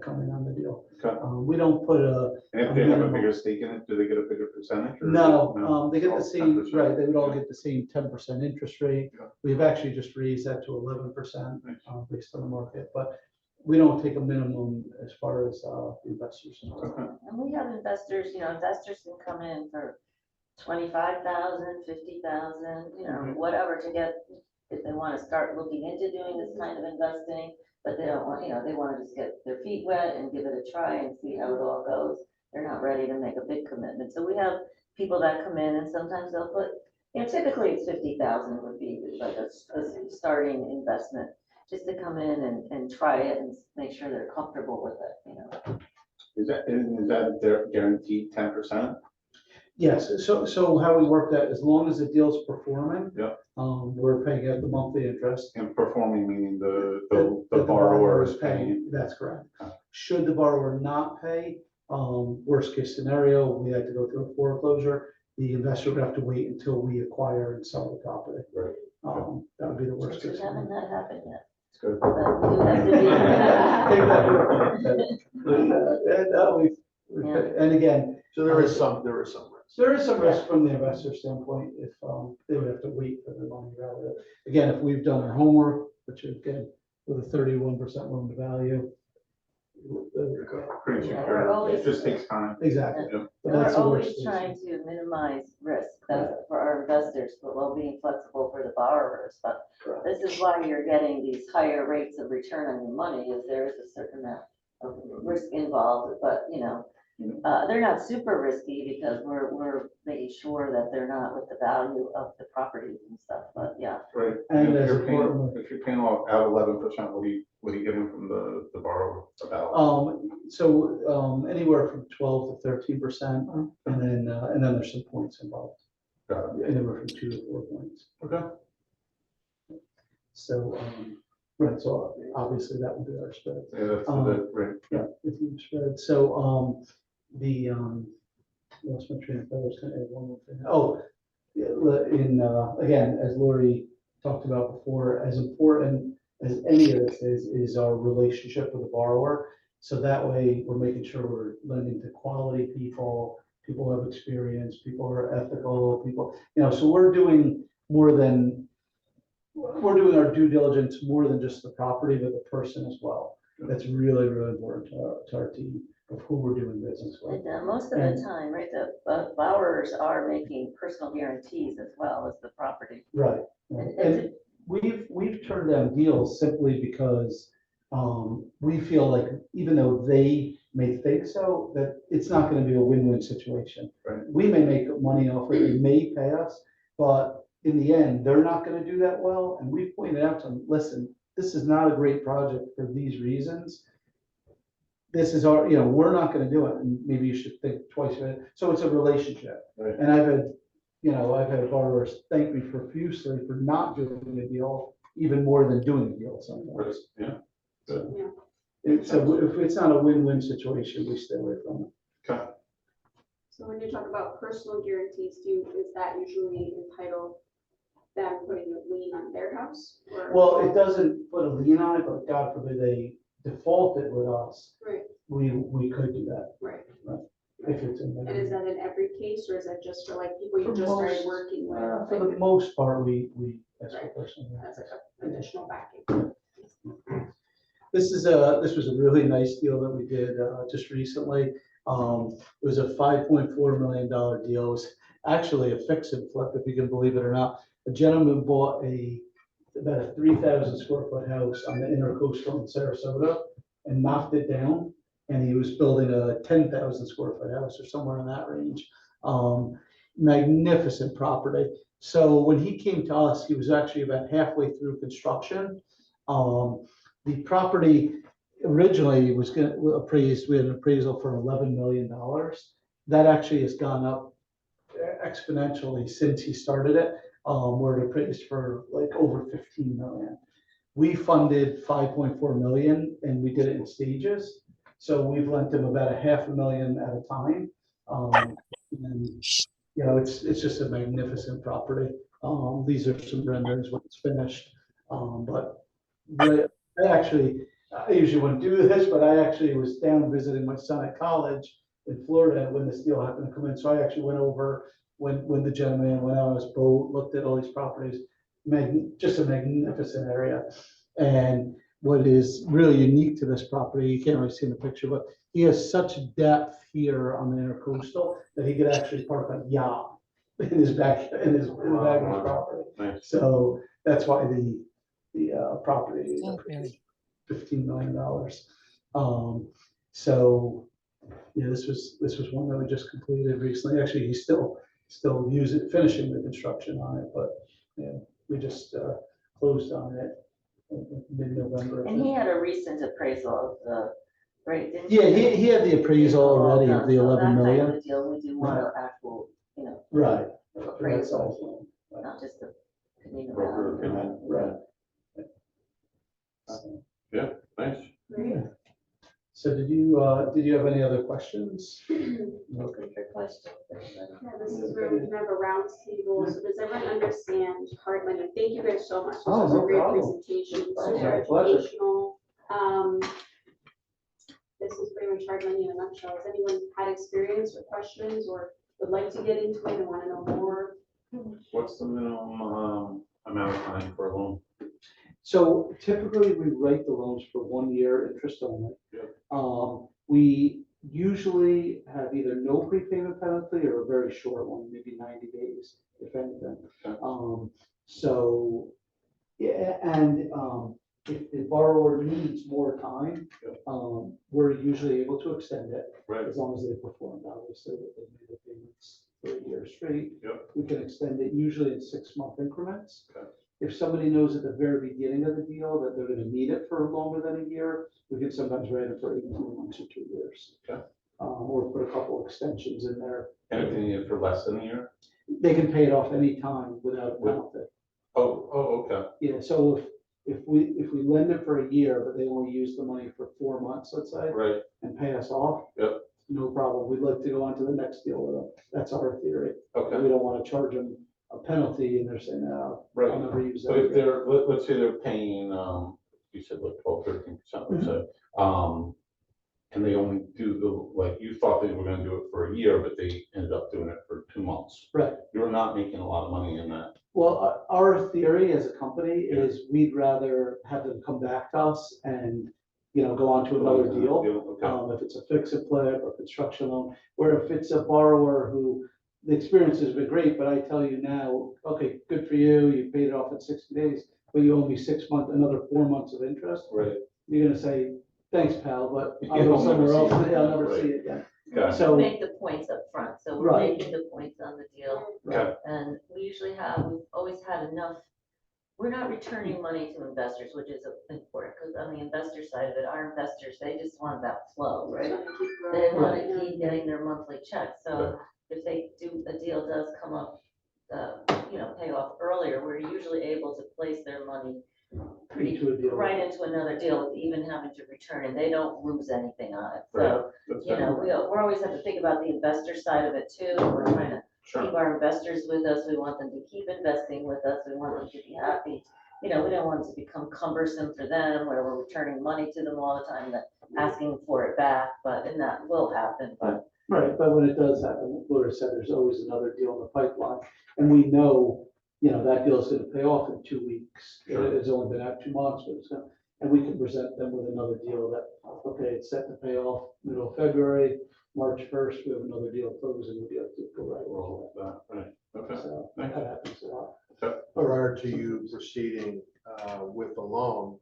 come in on the deal. Okay. We don't put a. And if they have a bigger stake in it, do they get a bigger percentage? Or No, they get All the same, 10%? right, they would all Yeah. get the same 10% interest rate. Yeah. We've actually just raised that to 11%, Nice. based on the market, but we don't take a minimum as far as the investors. Okay. And we have investors, investors can come in for 25,000, 50,000, whatever to get, if they want to start looking into doing this kind of investing, but they don't want, they want to just get their feet wet and give it a try and see how it all goes. They're not ready to make a big commitment. So we have people that come in and sometimes they'll put, typically it's 50,000 would be like a starting investment, just to come in and try it and make sure they're comfortable with it, Is that their guaranteed 10%? Yes, so how we work that, as long as the deal's performing. Yeah. We're paying out the monthly interest. And performing meaning the that the borrower is paying. That's correct. Okay. Should the borrower not pay, worst case scenario, we had to go through a foreclosure. The investor would have to wait until we acquire and sell the property. Right. That would be the worst We case haven't scenario. that happen yet. It's good. But we do have Take to that. And again, So there is some risk. there is some risk from the investor standpoint if they would have to wait for the money rather. Again, if we've done our homework, which again, with a 31% loan to value. Pretty Yeah, secure. we're always- It just takes time. Exactly. Yeah. But We're that's the always worst case. trying to minimize risk, that's for our investors, but while being flexible for the borrowers. But Correct. this is why you're getting these higher rates of return on your money, is there is a certain amount of risk involved, but, they're not super risky because we're making sure that they're not with the value of the properties and stuff, but yeah. Right. And if as you're paying, important- if you're paying off out 11%, what are you getting from the borrower about? Anywhere from 12 to 13%, and then there's some points involved, Got it. anywhere from 2 to 4 points. Okay. So, right, so obviously that would be our spread. Yeah, that's right. Yeah, the team spread. So, lost my train of thought. I was gonna add one more thing. Oh, yeah, again, as Lori talked about before, as important as any of this is our relationship with the borrower. So that way, we're making sure we're lending to quality people who have experience, people who are ethical, people, so we're doing our due diligence more than just the property, but the person as well. That's really, really important to our team of who we're doing business with. And most of the time, right, the borrowers are making personal guarantees as well as the property. Right. And- And we've turned down deals simply because we feel like even though they may think so, that it's not going to be a win-win situation. Right. We may make money off it, they may pay us, but in the end, they're not going to do that well. And we pointed out to them, listen, this is not a great project for these reasons. This is we're not going to do it, and maybe you should think twice about it. So it's a relationship. Right. And I've had borrowers thank me profusely for not doing the deal, even more than doing the deal sometimes. Yeah. Good. So if it's not a win-win situation, we stay away from it. Okay. So when you talk about personal guarantees, is that usually entitled them putting a lien on their house? Or- Well, it doesn't put a lien on it, but God forbid they default it with us, Right, we could do that right. if it's in And there. is that in every case, or is that just for like people you For just started most- working with? For the most part, we ask for personal. As like an additional backing. This was a really nice deal that we did just recently. It was a $5.4 million deal. It was actually a fix and flip, if you can believe it or not. A gentleman bought about a 3,000 square foot house on the intercoastal in Sarasota and knocked it down and he was building a 10,000 square foot house or somewhere in that range. Magnificent property. So when he came to us, he was actually about halfway through construction. The property originally was going to appraised, we had an appraisal for $11 million. That actually has gone up exponentially since he started it. Where it appraised for like over 15 million. We funded 5.4 million and we did it in stages. So we've lent him about $500,000 at a time. And you know, it's just a magnificent property. These are some renderings when it's finished. But I usually wouldn't do this, but I actually was down visiting my son at college in Florida when this deal happened to come in. So I actually went over when the gentleman went out on his boat, looked at all these properties, just a magnificent area. And what is really unique to this property, you can't really see in the picture, but he has such depth here on the intercoastal that he could actually park a yacht in his back, in his back of his property. Nice. So that's why the property is $15 million. So yeah, this was one that we just completed recently. Actually, he's still finishing the construction on it, but yeah, we just closed on it in mid-November. And he had a recent appraisal of the, right? didn't Yeah, you? he had the appraisal already of the So 11 that million. type of deal, we do want an actual, Right. That's appraisal, also, not just a opinion Broker about it. opinion. right. Nice. Yeah. So did you have any other questions? Open for questions. Yeah, this is where we can have a round table. So does everyone understand hard money? Thank you guys so much. This Oh, was a no great problem. presentation, Oh, super my pleasure. educational. This is pretty much hard money in a nutshell. Has anyone had experience or questions or would like to get into it and want to know more? What's the minimum amount of time for a loan? So typically we write the loans for 1 year interest only. Yeah. We usually have either no prepayment penalty or a very short one, maybe 90 days, if anything. Okay. So, yeah, and if the borrower needs more time, we're usually able to extend it. Right. As long as they performed, obviously, that they made the payments for a year straight. Yep. We can extend it usually in 6-month increments. Okay. If somebody knows at the very beginning of the deal that they're gonna need it for longer than a year, we can sometimes write it for 18 months or 2 years. Okay. Or put a couple extensions in there. And if they need it for less than a year? They can pay it off anytime without a penalty. Oh, okay. Yeah, so if we lend it for a year, but they only use the money for 4 months, let's say, Right. and pay us off. Yep. No problem. We'd like to go on to the next deal with them. That's our theory. Okay. We don't want to charge them a penalty and they're saying, no, I'll Right. never use that. But if again." they're, let's say they're paying, you said like 12, 13%, let's say, and they only do like, you thought they were gonna do it for a year, but they ended up doing it for 2 months. Right. You're not making a lot of money in that. Well, our theory as a company Yeah. is we'd rather have them come back to us and, go on to another deal. Okay. If it's a fix and flip or construction loan, where if it's a borrower who the experience has been great, but I tell you now, okay, good for you, you paid it off in 60 days, but you owe me 6 months, another 4 months of interest. Right. You're gonna say, thanks, pal, but I'll You'll go never somewhere see else, it again, I'll never right. see it again. Okay. We So- make the points up front, so we're Right. making the points on the deal. Okay. And we've always had enough, we're not returning money to investors, which is important, because on the investor side of it, our investors, they just want that flow, right? They want to keep getting their monthly checks, so if a deal does come up, pay off earlier, we're usually able to place their money Into a deal. right into another deal, with even having to return, and they don't lose anything on it, Right. so, That's we're always have to think about the investor side of it too, we're trying to keep Sure. our investors with us, we want them to keep investing with us, we want them to be happy. We don't want it to become cumbersome for them, where we're returning money to them all the time, asking for it back, and that will happen, but. Right, but when it does happen, Laura said, there's always another deal in the pipeline, and we know, that deal is gonna pay off in 2 weeks. Sure. It's only been out 2 months, but it's gonna, and we can present them with another deal that, okay, it's set to pay off middle of February, March 1st, we have another deal closing, we'll be able to go right Roll along. with that, right, okay. So that happens a lot. Prior to you proceeding with the loan,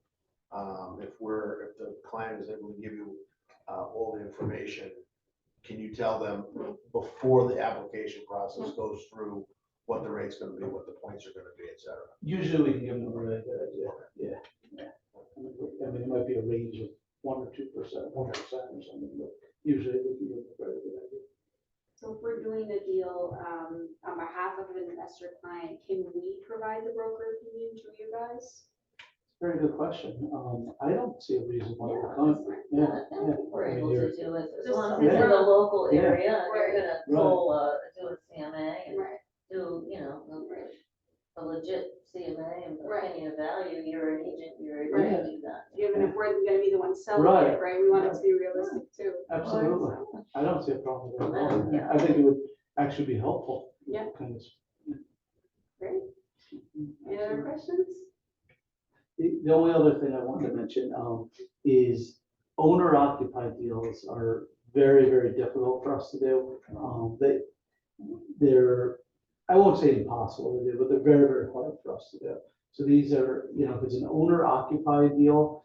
if the client is able to give you all the information, can you tell them before the application process goes through what the rate's gonna be, what the points are gonna be, et cetera? Usually we can give them a really good idea, yeah. I mean, it might be a range of 1% or 2%, 1% or something, but usually we can give them a very good idea. So if we're doing a deal, on behalf of an investor client, can we provide the broker opinion to you guys? Very good question. I don't see a reason why we Yeah, can't. Yeah, I think we're I mean, able you're- to do it, as Just long as it's in the Yeah. local Yeah. area, and you're gonna Right. pull, do a CMA and Right, do, right. a legit CMA and Right. opinion of value, you're an agent, you're able Right. to do that. Even if we're gonna be the one selling Right. it, right, we want it to be realistic too. Absolutely. I don't see a problem with that. Yeah. I think it would actually be helpful. Yeah. Kind of. Great. Any other questions? The only other thing I wanted to mention, is owner occupied deals are very, very difficult for us to do. They're, I won't say impossible to do, but they're very, very hard for us to do. So these are, if it's an owner occupied deal,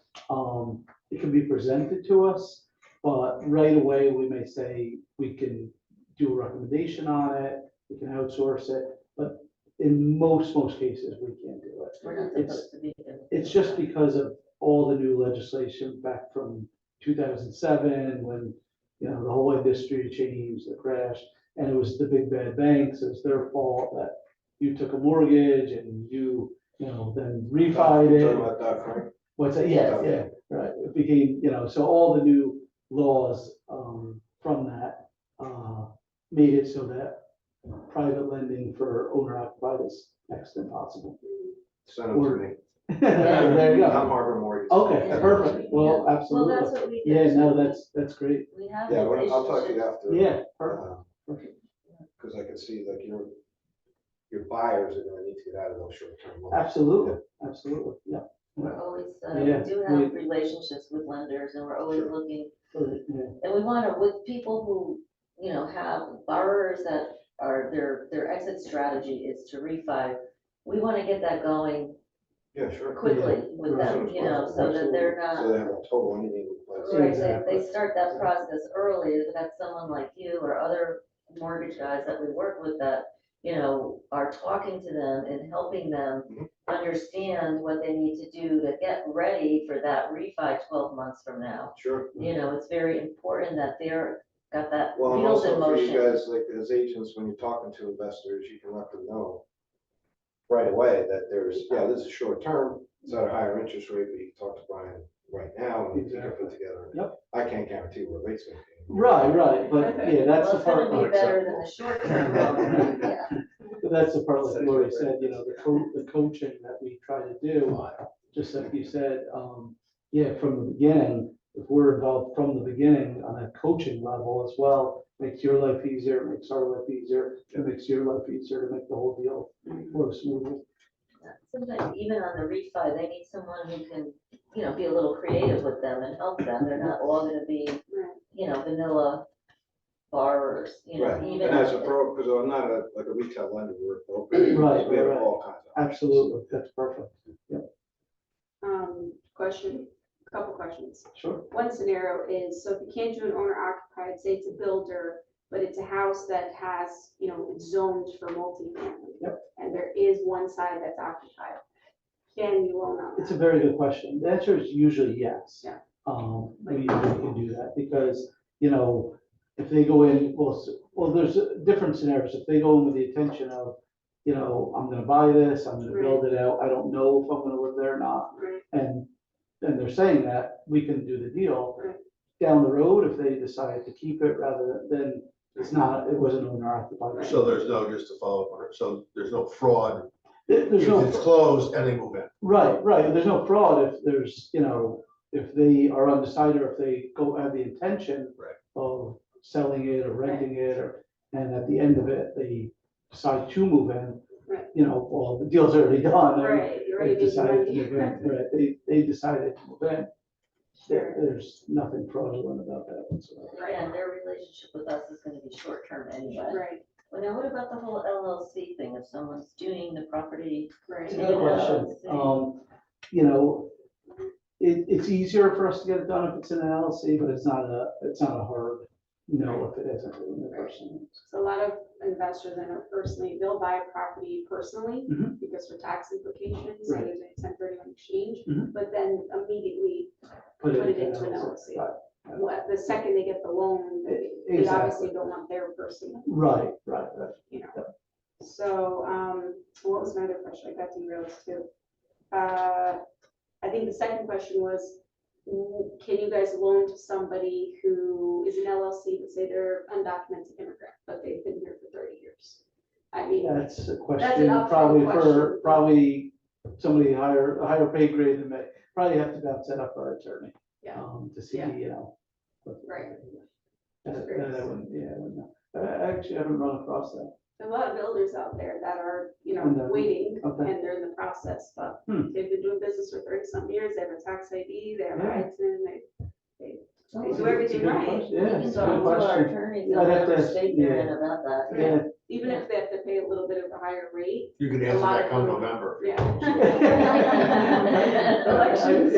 it can be presented to us, but right away, we may say we can do a recommendation on it, we can outsource it, but in most cases, we can't do it. We're not It's- supposed to be. It's just because of all the new legislation back from 2007, when, the whole industry changed, the crash, and it was the big bad banks, it was their fault that you took a mortgage and then refied Talking it. about Dodd-Frank? What's that? Yes. Yeah, right. It became, so all the new laws, from that, made it so that private lending for owner occupied is next to impossible. Send them to me. There you I'm go. Harbor Mortgage. Okay, perfect. Well, Well, absolutely. that's what we do. Yeah, no, that's great. We have Yeah, well, I'll talk to you relationships. after. Yeah, perfect. Perfect. Because I can see like your buyers are gonna need to get out of those short-term loans. Absolutely, absolutely, yeah. We're always, Yeah, we do have relationships with lenders, and we're always Sure. looking, Yeah. and we wanna, with people who, have borrowers that are, their exit strategy is to refi, we wanna get that going Yeah, sure. quickly with Right. them, so that they're So not. they have a total anything in place. Right, Exactly. they start that process early, they've got someone like you or other mortgage guys that we work with that, are talking to them and helping them understand what they need to do to get ready for that refi 12 months from now. Sure. It's very important that they're got that Well, and wheels in also for you motion. guys, like as agents, when you're talking to investors, you can let them know right away that this is short term, it's at a higher interest rate, but you can talk to Brian right now and you can put together. Yep. I can't guarantee what rate's gonna be. Right, but yeah, that's Well, the it's part. gonna be better than the short term loan, yeah. But that's the part, like Lori said, the coaching that we try to do, just like you said, from the beginning, if we're involved from the beginning on a coaching level as well, makes your life easier, makes our life easier, it makes your life easier to make the whole deal flow smoothly. Sometimes even on the refi, they need someone who can, be a little creative with them and help them. They're not all gonna be, vanilla borrowers, Right, even. and as a pro, because I'm not like a retail lender, we're a broker. Right, We have right. all kinds of. options. Absolutely, that's perfect. Question, a couple questions. Sure. One scenario is, so if you can't do an owner occupied, say it's a builder, but it's a house that has, it's zoned for multifamily. Yep. And there is one side that's occupied. Can you own on It's that? a very good question. The answer is usually yes. Yeah. We usually can do that because, if they go in, well, there's different scenarios. If they go in with the intention of, I'm gonna buy this, I'm gonna build it out, I don't know if I'm gonna live there or not. Right. And they're saying that, we can do the deal. Right. Down the road, if they decide to keep it rather than, it wasn't owner occupied. So there's no, just to follow up on it, so there's no fraud There's if no. it's closed and they move in. Right. There's no fraud if there's, if they are undecided or if they have the intention Right. of selling it or renting it, and at the end of it, they decide to move in. Right. Well, the deal's already done. Right, you're They already making decided to money. move in, right, they decided to move in. Sure. There's nothing fraudulent about that whatsoever. And their relationship with us is gonna be short term anyway. Right, Well, now what about the whole LLC thing? If someone's doing the property, right. It's a good question. it's easier for us to get it done if it's in an LLC, but it's not a hard no if it isn't in the person. So a lot of investors I know personally, they'll buy a property personally Mhm. because for tax implications, Right. there's a 1031 exchange, Mhm. but then immediately Put it into an LLC. The second they get the loan, they obviously don't want their personal, Right. you know. So, what was my other question? I got derailed too. I think the second question was, can you guys loan to somebody who is an LLC, but say they're undocumented immigrant, but they've been here for 30 years? I mean, That's a That's question an upfront probably question. probably somebody a higher pay grade than me. Probably have to bounce that up our attorney. Yeah. To see, Yeah. you know. right. That I wouldn't, yeah, I wouldn't know. I actually haven't run across that. There's a lot of builders out there that are, And, waiting, okay. and they're in the process, but Hmm. they've been doing business for 30-some years, they have a tax ID, they have Yeah. rights, and they So do It's a everything good right. question. We Yeah, can it's a talk good to our question. attorneys Yeah, in I'd have to whatever ask- state they're in yeah. about that. Yeah. even if they have to pay a little bit of a higher rate. You can A answer lot that of come them- November. Elections.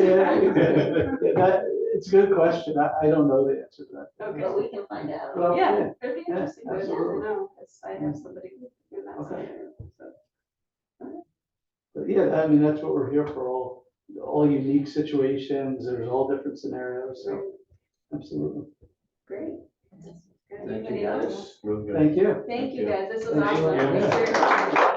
It's a good question. I don't know the answer to that. Okay. But we can find out. Well, Yeah, it'd be interesting, but I absolutely. know, 'cause I have somebody in that Okay. scenario, so. But yeah, I mean, that's what we're here for, all unique situations, there's all different scenarios, so absolutely. Great. Thank Anybody you, else? guys. Really good. Thank you. Thank you, guys, this was Thank you. awesome. Yeah. Thanks very much.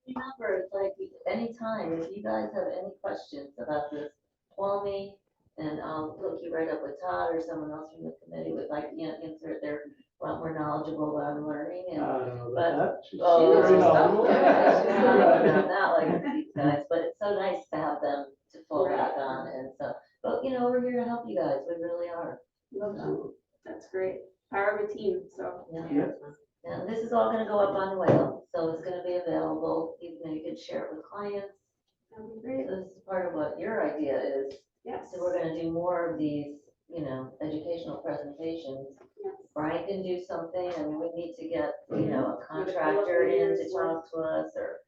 Remember, it's like, anytime, if you guys have any questions about this, call me, and I'll hook you right up with Todd or someone else from the committee with, I can't answer it, they're a lot more knowledgeable than I'm learning, I and. don't know But- about that. She's Oh, very knows her knowledgeable. stuff. Yeah, not like these guys, but it's so nice to have them to fall back on, and so, but, we're here to help you guys, we really are. Love that. That's great. Power of a team, so. Yeah. And this is all gonna go up on Whale, so it's gonna be available, you can share it with clients. That'd be great. This is part of what your idea is, Yes. so we're gonna do more of these, educational presentations. Yes. Brian can do something, I mean, we need to get, a contractor in to talk to us, or,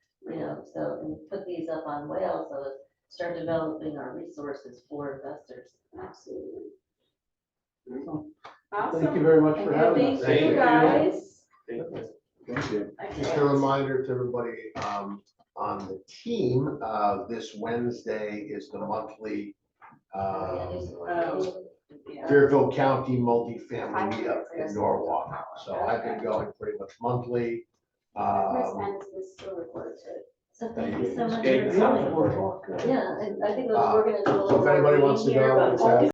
so, and put these up on Whale, so let's start developing our resources for investors. Absolutely. Thank you Awesome. very much for having us. Thank you, guys. Thank you. Just a reminder to everybody, on the team, this Wednesday is the monthly, Fairfield County multifamily meetup in Norwalk. So I've been going pretty much monthly. And this still recorded too. So thank you so much Yeah, for coming. Yeah, I think we're gonna do a little. So if anybody more wants to reading here, go, but it's we'll at